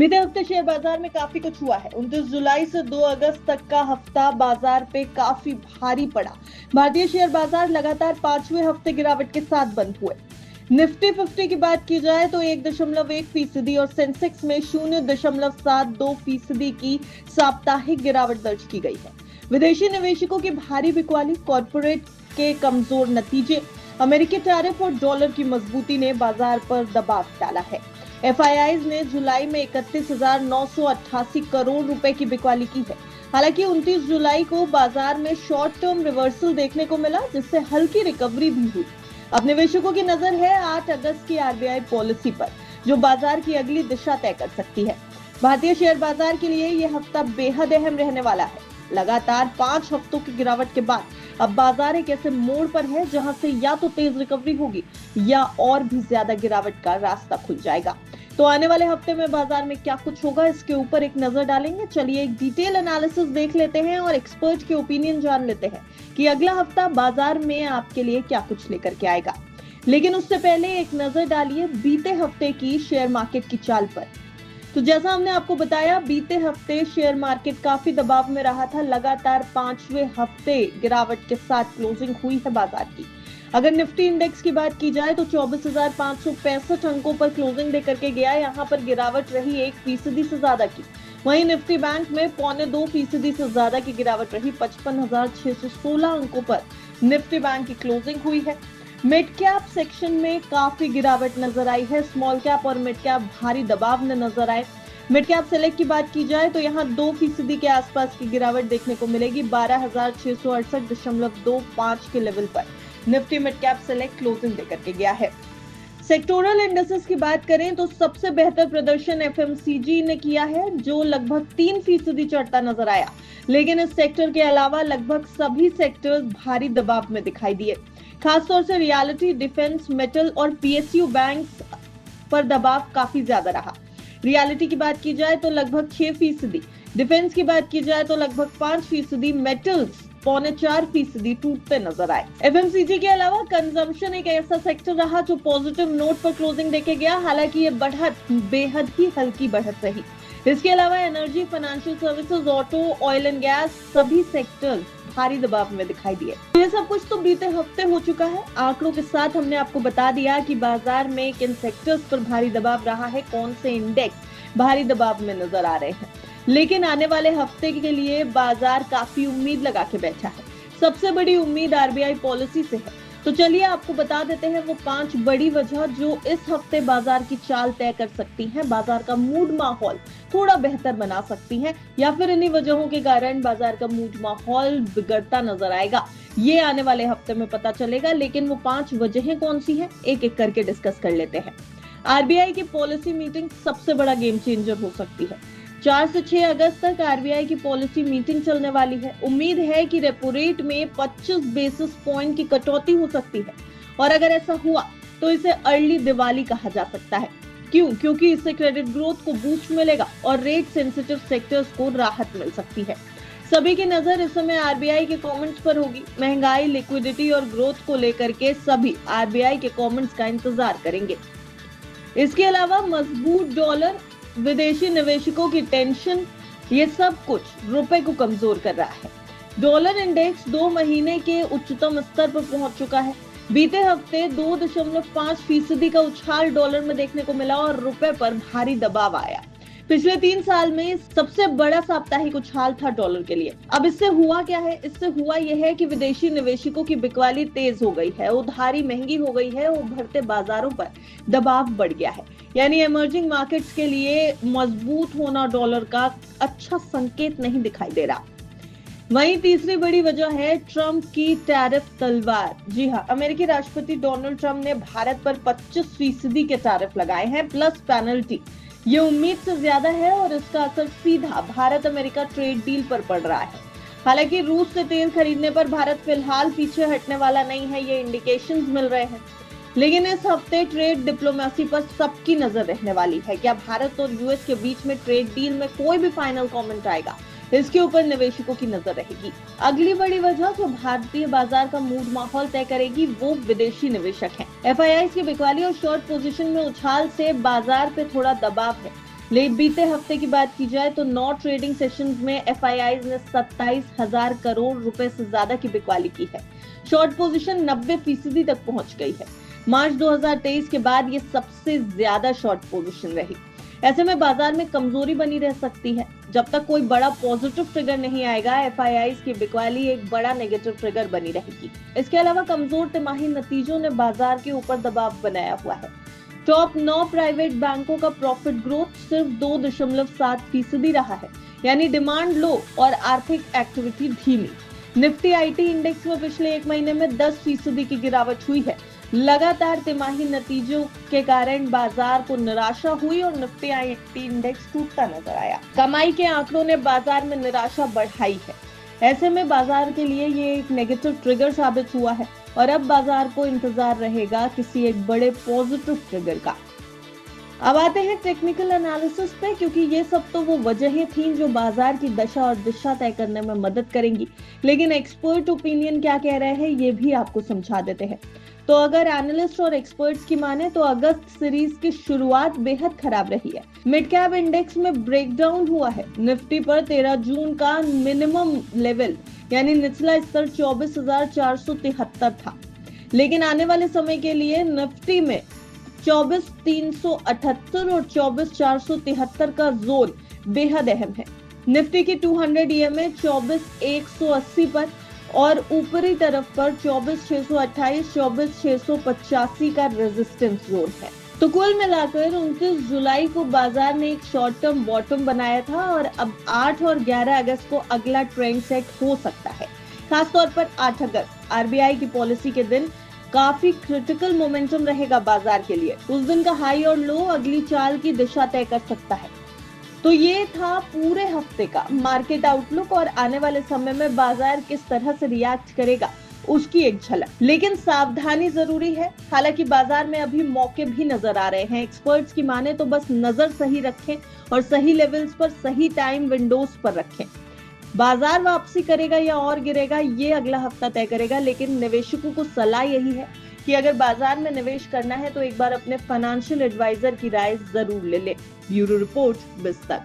बीते हफ्ते शेयर बाजार में काफी कुछ हुआ है। 29 जुलाई से 2 अगस्त तक का हफ्ता बाजार पे काफी भारी पड़ा। भारतीय शेयर बाजार लगातार 5वें हफ्ते गिरावट के साथ बंद हुए। निफ्टी 50 की बात की जाए तो 1.1% और सेंसेक्स में 0.72% की साप्ताहिक गिरावट दर्ज की गई है। विदेशी निवेशकों की भारी बिकवाली, कॉर्पोरेट के कमजोर नतीजे, अमेरिकी टैरिफ और डॉलर की मजबूती ने बाजार पर दबाव डाला है। एफआईआईज ने जुलाई में 31,988 करोड़ रुपए की बिकवाली की है। हालांकि 29 जुलाई को बाजार में शॉर्ट टर्म रिवर्सल देखने को मिला, जिससे हल्की रिकवरी भी हुई। अब निवेशकों की नजर है 8 अगस्त की आरबीआई पॉलिसी पर, जो बाजार की अगली दिशा तय कर सकती है। भारतीय शेयर बाजार के लिए यह हफ्ता बेहद अहम रहने वाला है। लगातार 5 हफ्तों की गिरावट के बाद अब बाजार एक ऐसे मोड़ पर है जहां से या तो तेज रिकवरी होगी या और भी ज्यादा गिरावट का रास्ता खुल जाएगा। तो आने वाले हफ्ते में बाजार में क्या कुछ होगा, इसके ऊपर एक नजर डालेंगे। चलिए एक डिटेल एनालिसिस देख लेते हैं और एक्सपर्ट के ओपिनियन जान लेते हैं कि अगला हफ्ता बाजार में आपके लिए क्या कुछ लेकर के आएगा। लेकिन उससे पहले एक नजर डालिए बीते हफ्ते की शेयर मार्केट की चाल पर। तो जैसा हमने आपको बताया, बीते हफ्ते शेयर मार्केट काफी दबाव में रहा था। लगातार 5वें हफ्ते गिरावट के साथ क्लोजिंग हुई है बाजार की। अगर निफ्टी इंडेक्स की बात की जाए तो 24,565 अंकों पर क्लोजिंग देकर के गया। यहाँ पर गिरावट रही 1% से ज्यादा की। वहीं निफ्टी बैंक में 0.25% से ज्यादा की गिरावट रही। 55,616 अंकों पर निफ्टी बैंक की क्लोजिंग हुई है। मिड कैप सेक्शन में काफी गिरावट नजर आई है। स्मॉल कैप और मिड कैप भारी दबाव में नजर आए। मिड कैप सेलेक्ट की बात की जाए तो यहाँ 2% के आसपास की गिरावट देखने को मिलेगी। 12,668.25 के लेवल पर Nifty mid cap select closing देकर के गया है। सेक्टोरल इंडेक्सेस की बात करें तो सबसे बेहतर प्रदर्शन एफएमसीजी ने किया है, जो लगभग 3% चढ़ता नजर आया। लेकिन इस सेक्टर के अलावा लगभग सभी सेक्टर्स भारी दबाव में दिखाई दिए। खासतौर से रियलिटी, डिफेंस, मेटल और पीएसयू बैंक्स पर दबाव काफी ज्यादा रहा। रियलिटी की बात की जाए तो लगभग 6%, डिफेंस की बात की जाए तो लगभग 5%, मेटल्स 4.25% टूटते नजर आए। एफएमसीजी के अलावा कंजम्पशन एक ऐसा सेक्टर रहा जो पॉजिटिव नोट पर क्लोजिंग देके गया। हालांकि ये बढ़त बेहद ही हल्की बढ़त रही। इसके अलावा energy, financial services, auto, oil and gas सभी सेक्टर्स भारी दबाव में दिखाई दिए। ये सब कुछ तो बीते हफ्ते हो चुका है। आंकड़ों के साथ हमने आपको बता दिया कि बाजार में किन सेक्टर्स पर भारी दबाव रहा है, कौन से इंडेक्स भारी दबाव में नजर आ रहे हैं। लेकिन आने वाले हफ्ते के लिए बाजार काफी उम्मीद लगा के बैठा है। सबसे बड़ी उम्मीद आरबीआई पॉलिसी से है। तो चलिए आपको बता देते हैं वो 5 बड़ी वजह जो इस हफ्ते बाजार की चाल तय कर सकती हैं, बाजार का मूड माहौल थोड़ा बेहतर बना सकती हैं, या फिर इन्हीं वजहों के कारण बाजार का मूड माहौल बिगड़ता नजर आएगा। ये आने वाले हफ्ते में पता चलेगा। लेकिन वो 5 वजहें कौन सी हैं, एक एक करके डिस्कस कर लेते हैं। आरबीआई की पॉलिसी मीटिंग सबसे बड़ा गेम चेंजर हो सकती है। 4 से 6 अगस्त तक आरबीआई की पॉलिसी मीटिंग चलने वाली है। उम्मीद है कि रेपो रेट में 25 बेसिस पॉइंट की कटौती हो सकती है, और अगर ऐसा हुआ तो इसे अर्ली दिवाली कहा जा सकता है। क्यों? क्योंकि इससे क्रेडिट ग्रोथ को बूस्ट मिलेगा और रेट सेंसिटिव सेक्टर्स को राहत मिल सकती है। सभी की नजर इस समय आरबीआई के कमेंट्स पर होगी। महंगाई, लिक्विडिटी और ग्रोथ को लेकर के सभी आरबीआई के कमेंट्स का इंतजार करेंगे। इसके अलावा मजबूत डॉलर, विदेशी निवेशकों की टेंशन, ये सब कुछ रुपए को कमजोर कर रहा है। डॉलर इंडेक्स 2 महीने के उच्चतम स्तर पर पहुंच चुका है। बीते हफ्ते 2.5% का उछाल डॉलर में देखने को मिला और रुपए पर भारी दबाव आया। पिछले 3 साल में सबसे बड़ा साप्ताहिक उछाल था डॉलर के लिए। अब इससे हुआ क्या है? इससे हुआ यह है कि विदेशी निवेशकों की बिकवाली तेज हो गई है, उधारी महंगी हो गई है, उभरते बाजारों पर दबाव बढ़ गया है। यानी इमर्जिंग मार्केट्स के लिए मजबूत होना डॉलर का अच्छा संकेत नहीं दिखाई दे रहा। वहीं तीसरी बड़ी वजह है ट्रंप की टैरिफ तलवार। जी हाँ, अमेरिकी राष्ट्रपति डोनाल्ड ट्रंप ने भारत पर 25% के टैरिफ लगाए हैं प्लस पेनल्टी। ये उम्मीद से ज्यादा है और इसका असर सीधा भारत अमेरिका ट्रेड डील पर पड़ रहा है। हालांकि रूस से तेल खरीदने पर भारत फिलहाल पीछे हटने वाला नहीं है, ये इंडिकेशंस मिल रहे हैं। लेकिन इस हफ्ते ट्रेड डिप्लोमेसी पर सबकी नजर रहने वाली है। क्या भारत और यूएस के बीच में ट्रेड डील में कोई भी फाइनल कमेंट आएगा, इसके ऊपर निवेशकों की नजर रहेगी। अगली बड़ी वजह जो भारतीय बाजार का मूड माहौल तय करेगी वो विदेशी निवेशक हैं। एफआईआई की बिकवाली और शॉर्ट पोजीशन में उछाल से बाजार पे थोड़ा दबाव है। लेकिन बीते हफ्ते की बात की जाए तो 9 ट्रेडिंग सेशंस में एफआईआईज ने 27,000 करोड़ रुपए से ज्यादा की बिकवाली की है। शॉर्ट पोजीशन 90% तक पहुंच गई है। मार्च 2023 के बाद ये सबसे ज्यादा शॉर्ट पोजीशन रही। ऐसे में बाजार में कमजोरी बनी रह सकती है। जब तक कोई बड़ा पॉजिटिव ट्रिगर नहीं आएगा, एफआईआईज की बिकवाली एक बड़ा नेगेटिव ट्रिगर बनी रहेगी। इसके अलावा कमजोर तिमाही नतीजों ने बाजार के ऊपर दबाव बनाया हुआ है। टॉप 9 प्राइवेट बैंकों का प्रॉफिट ग्रोथ सिर्फ 2.7% रहा है, यानी डिमांड लो और आर्थिक एक्टिविटी धीमी। निफ्टी आईटी इंडेक्स में पिछले एक महीने में 10% की गिरावट हुई है। लगातार तिमाही नतीजों के कारण बाजार को निराशा हुई और निफ्टी आईटी इंडेक्स टूटता नजर आया। कमाई के आंकड़ों ने बाजार में निराशा बढ़ाई है। ऐसे में बाजार के लिए ये एक नेगेटिव ट्रिगर साबित हुआ है और अब बाजार को इंतजार रहेगा किसी एक बड़े पॉजिटिव ट्रिगर का। अब आते हैं टेक्निकल एनालिसिस पे, क्योंकि ये सब तो वो वजहें थीं जो बाजार की दशा और दिशा तय करने में मदद करेंगी। लेकिन एक्सपर्ट ओपिनियन क्या कह रहे हैं ये भी आपको समझा देते हैं। तो अगर एनालिस्ट और एक्सपर्ट्स की माने तो अगस्त सीरीज की शुरुआत बेहद खराब रही है। मिड कैप इंडेक्स में ब्रेकडाउन हुआ है। निफ्टी पर 13 जून का मिनिमम लेवल यानी निचला स्तर 24,473 था, लेकिन आने वाले समय के लिए निफ्टी में 24,378 और 24,473 का जोन बेहद अहम है। निफ्टी की 200 ईएमए 24,180 पर और ऊपरी तरफ पर 24,628, 24,685 का रेजिस्टेंस जोन है। तो कुल मिलाकर 29 जुलाई को बाजार ने एक शॉर्ट टर्म बॉटम बनाया था और अब 8 और 11 अगस्त को अगला ट्रेंड सेट हो सकता है। खासतौर पर 8 अगस्त आरबीआई की पॉलिसी के दिन काफी क्रिटिकल मोमेंटम रहेगा बाजार के लिए। उस दिन का हाई और लो अगली चाल की दिशा तय कर सकता है। तो ये था पूरे हफ्ते का मार्केट आउटलुक और आने वाले समय में बाजार किस तरह से रिएक्ट करेगा उसकी एक झलक। लेकिन सावधानी जरूरी है। हालांकि बाजार में अभी मौके भी नजर आ रहे हैं। एक्सपर्ट्स की माने तो बस नजर सही रखें और सही लेवल्स पर सही टाइम विंडोज पर रखें। बाजार वापसी करेगा या और गिरेगा ये अगला हफ्ता तय करेगा। लेकिन निवेशकों को सलाह यही है कि अगर बाजार में निवेश करना है तो एक बार अपने फाइनेंशियल एडवाइजर की राय जरूर ले ले। Bureau report, बिस्तक।